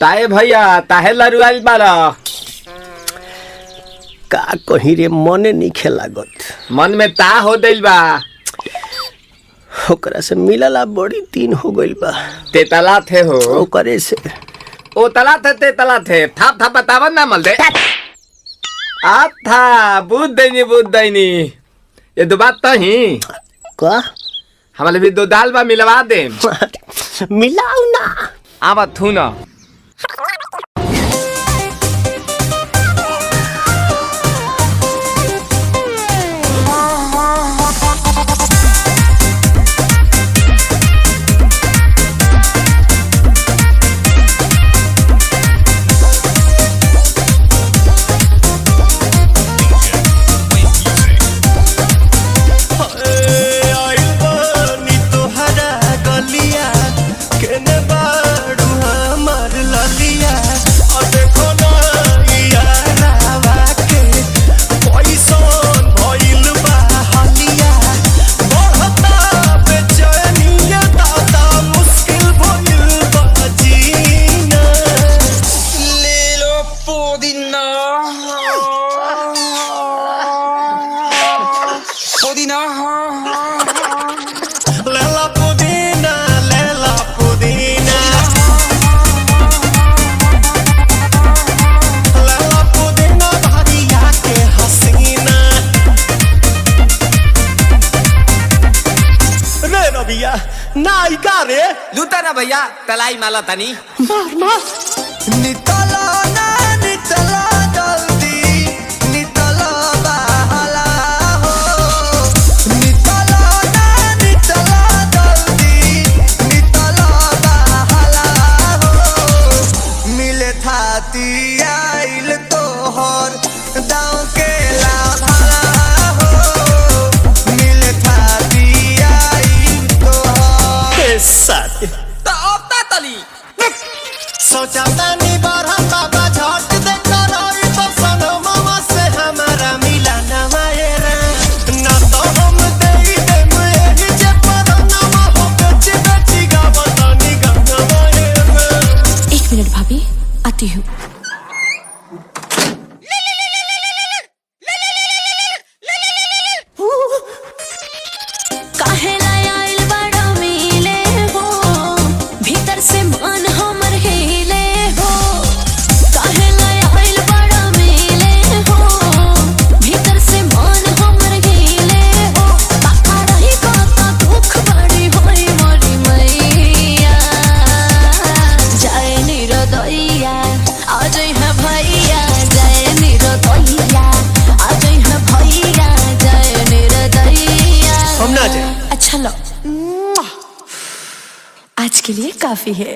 ताए भैया ताहे लरुआल बारा का कहीं रे मने नहीं लागत। मन में ता हो दिल बा ओकरा से मिलला बड़ी दिन हो गइल बा। ते तला थे हो ओकरे से ओ तला थे ते तला थे थाप थाप बतावन ना मल दे आ था बुद्ध दैनी ये दो बात तो ही का हमारे भी दो दाल बा मिलवा दे मिलाऊ ना आवा थू ना नायिका रे लूटा ना भैया तलाई माला तनी मार मार नितला ना नितला जल्दी नितला बहला हो नितला ना नितला जल्दी नितला बहला हो मिले थाती आइल तोहर दाव के लाभला हो मिले थाती आइल तोहर साथ तो अब ता तली सोचा तानी बारह बाबा झट देखा रही तो सनो मामा से हमारा मिला ना मायरा ना तो हम देई देम एही जे पर नामा हो बेची बेची गावतानी गाना मायरा। 1 मिनट भाभी आती हूँ। अच्छा लो आज के लिए काफी है।